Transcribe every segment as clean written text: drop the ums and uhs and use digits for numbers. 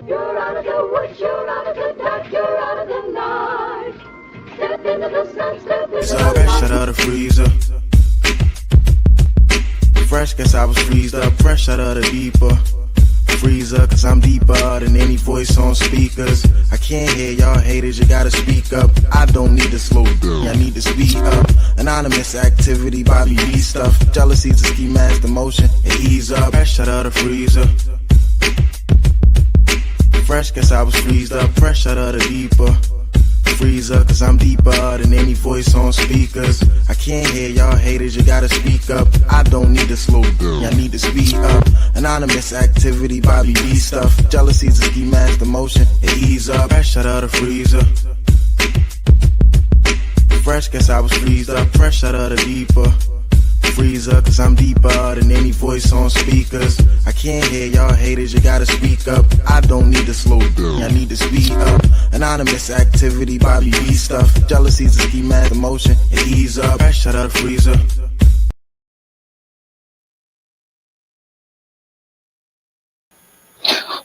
You're out of the woods, you're out of the dark, you're out of the night. Step into the sun, step into the light. Fresh out of the freezer. Fresh, guess I was freezed up. Fresh out of the deeper freezer, cause I'm deeper than any voice on speakers. I can't hear y'all haters, you gotta speak up. I don't need to slow down, I need to speed up. Anonymous activity, Bobby B stuff. Jealousy's a ski mask, emotion, and ease up. Fresh out of the freezer. Fresh, guess I was freezed up. Fresh out of the deeper freezer, cause I'm deeper than any voice on speakers. I can't hear y'all haters, you gotta speak up. I don't need to slow down, I need to speed up. Anonymous activity, Bobby B stuff. Jealousy's a ski mask, emotion, and ease up. Fresh out of the freezer. Fresh, guess I was freezed up. Fresh out of the deeper freezer, cause I'm deeper than any voice on speakers. I can't hear y'all haters, you gotta speak up. I don't need to slow down, I need to speed up. Anonymous activity, Bobby B stuff. Jealousy's a ski mask, emotion, and ease up. Fresh out of the freezer.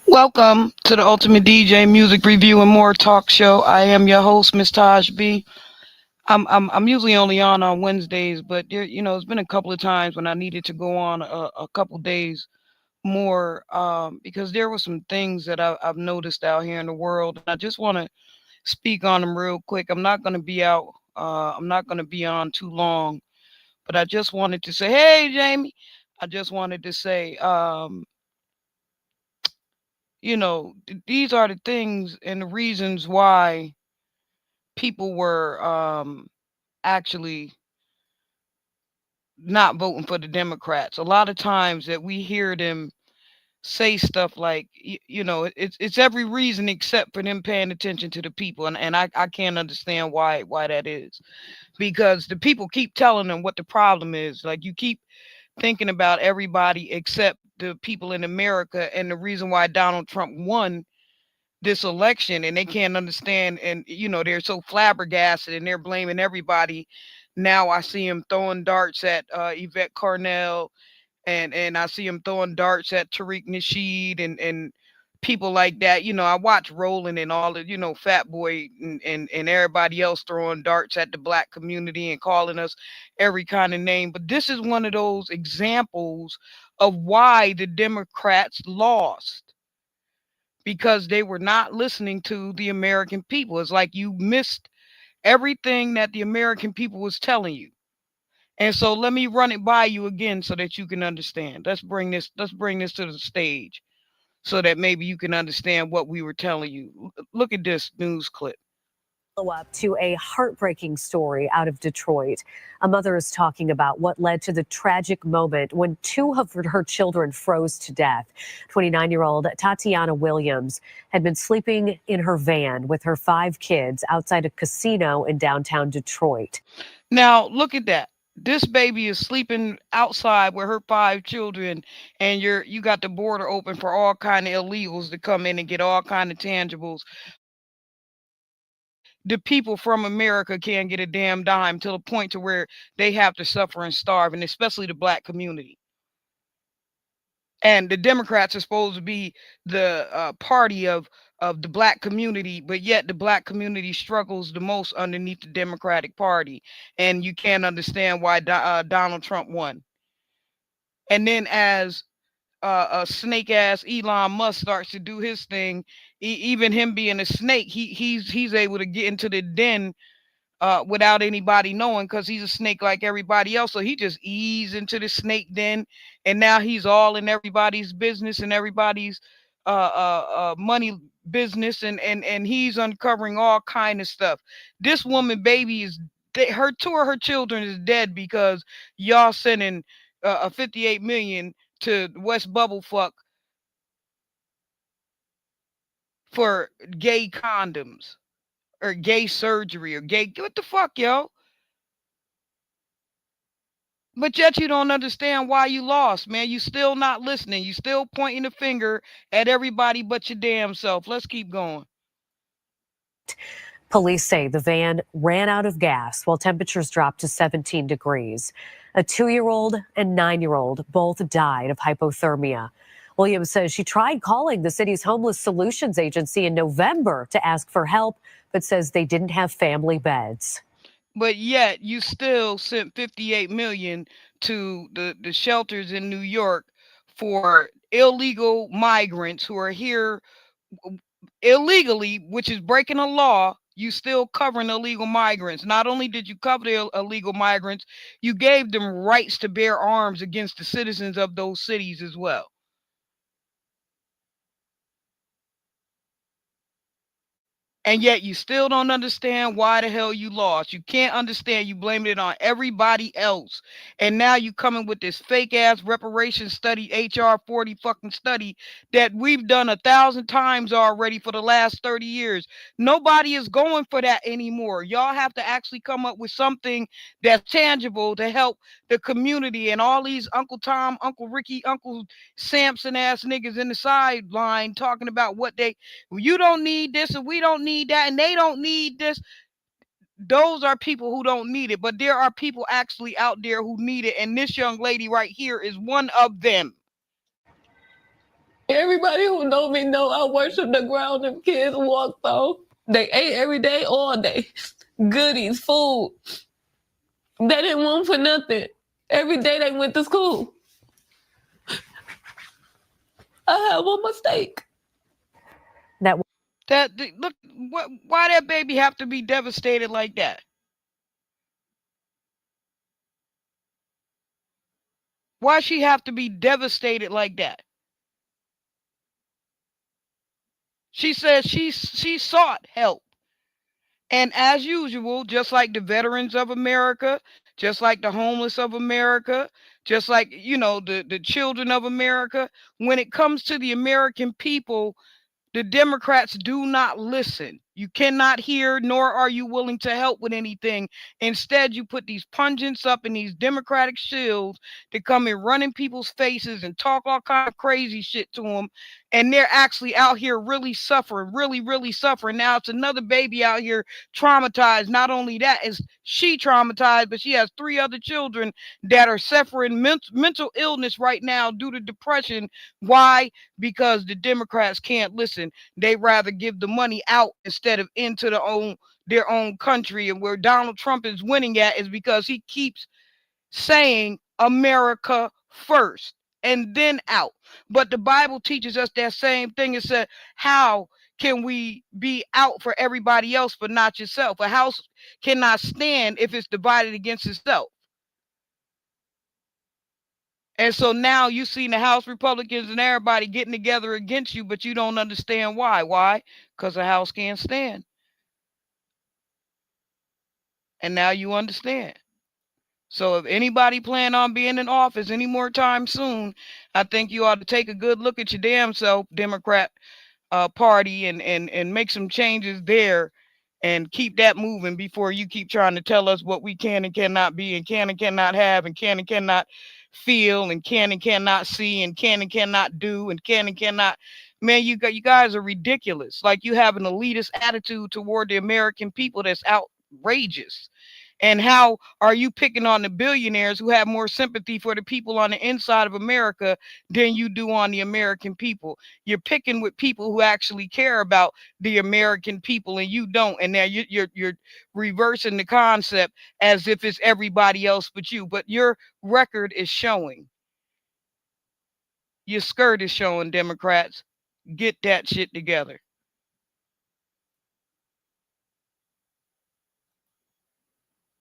Welcome to the Ultimate DJ Music Review and More Talk Show. I am your host, Miss Taj B. I'm usually only on Wednesdays, but it's been a couple of times when I needed to go on a couple days more because there were some things that I've noticed out here in the world, and I just want to speak on them real quick. I'm not going to be out. I'm not going to be on too long, but I just wanted to say, hey, Jamie. I just wanted to say, these are the things and the reasons why people were actually not voting for the Democrats. A lot of times that we hear them say stuff like, it's every reason except for them paying attention to the people. And I can't understand why that is, because the people keep telling them what the problem is. Like, you keep thinking about everybody except the people in America, and the reason why Donald Trump won this election, and they can't understand, and they're so flabbergasted and they're blaming everybody. Now I see him throwing darts at Yvette Carnell, and I see him throwing darts at Tariq Nasheed and people like that. I watch Roland and all the Fat Boy and everybody else throwing darts at the black community and calling us every kind of name. But this is one of those examples of why the Democrats lost, because they were not listening to the American people. It's like you missed everything that the American people was telling you. And so let me run it by you again so that you can understand. Let's bring this to the stage so that maybe you can understand what we were telling you. Look at this news clip. Up to a heartbreaking story out of Detroit. A mother is talking about what led to the tragic moment when two of her children froze to death. 29-year-old Tatiana Williams had been sleeping in her van with her 5 kids outside a casino in downtown Detroit. Now, look at that. This baby is sleeping outside with her 5 children, and you got the border open for all kind of illegals to come in and get all kind of tangibles. The people from America can't get a damn dime, to the point to where they have to suffer and starve, and especially the black community. And the Democrats are supposed to be the party of the black community, but yet the black community struggles the most underneath the Democratic Party, and you can't understand why Donald Trump won. And then as a snake ass Elon Musk starts to do his thing, even him being a snake, he's able to get into the den without anybody knowing, because he's a snake like everybody else. So he just eased into the snake den, and now he's all in everybody's business and everybody's money business, and he's uncovering all kind of stuff. This woman baby is her 2 of her children is dead because y'all sending a 58 million to West Bubblefuck for gay condoms or gay surgery or gay, what the fuck, yo? But yet you don't understand why you lost, man. You still not listening. You still pointing the finger at everybody but your damn self. Let's keep going. Police say the van ran out of gas while temperatures dropped to 17 degrees. A 2-year-old and 9-year-old both died of hypothermia. Williams says she tried calling the city's homeless solutions agency in November to ask for help, but says they didn't have family beds. But yet you still sent 58 million to the shelters in New York for illegal migrants who are here illegally, which is breaking a law. You still covering illegal migrants. Not only did you cover the illegal migrants, you gave them rights to bear arms against the citizens of those cities as well. And yet you still don't understand why the hell you lost. You can't understand. You blame it on everybody else. And now you coming with this fake ass reparation study, HR 40 fucking study that we've done 1,000 times already for the last 30 years. Nobody is going for that anymore. Y'all have to actually come up with something that's tangible to help the community, and all these Uncle Tom, Uncle Ricky, Uncle Samson ass niggas in the sideline talking about what you don't need this and we don't need that and they don't need this. Those are people who don't need it, but there are people actually out there who need it, and this young lady right here is one of them. Everybody who know me know I worship the ground them kids walked on. They ate every day, all day. Goodies, food. They didn't want for nothing. Every day they went to school. I had one mistake. Look, why that baby have to be devastated like that? Why she have to be devastated like that? She says she sought help. And as usual, just like the veterans of America, just like the homeless of America, just like, the children of America, when it comes to the American people, the Democrats do not listen. You cannot hear, nor are you willing to help with anything. Instead, you put these pungents up in these Democratic shields to come and run in people's faces and talk all kind of crazy shit to them. And they're actually out here really suffering, really, really suffering. Now it's another baby out here traumatized. Not only that is she traumatized, but she has 3 other children that are suffering mental illness right now due to depression. Why? Because the Democrats can't listen. They rather give the money out instead of into their own country. And where Donald Trump is winning at is because he keeps saying America first and then out. But the Bible teaches us that same thing. It said, how can we be out for everybody else but not yourself? A house cannot stand if it's divided against itself. And so now you see the House Republicans and everybody getting together against you, but you don't understand why. Why? Because the House can't stand. And now you understand. So if anybody plan on being in office any more time soon, I think you ought to take a good look at your damn self, Democrat Party, and make some changes there and keep that moving before you keep trying to tell us what we can and cannot be and can and cannot have and can and cannot feel and can and cannot see and can and cannot do and can and cannot. Man, you guys are ridiculous. Like, you have an elitist attitude toward the American people that's outrageous. And how are you picking on the billionaires who have more sympathy for the people on the inside of America than you do on the American people? You're picking with people who actually care about the American people, and you don't. And now you're reversing the concept as if it's everybody else but you. But your record is showing. Your skirt is showing, Democrats. Get that shit together.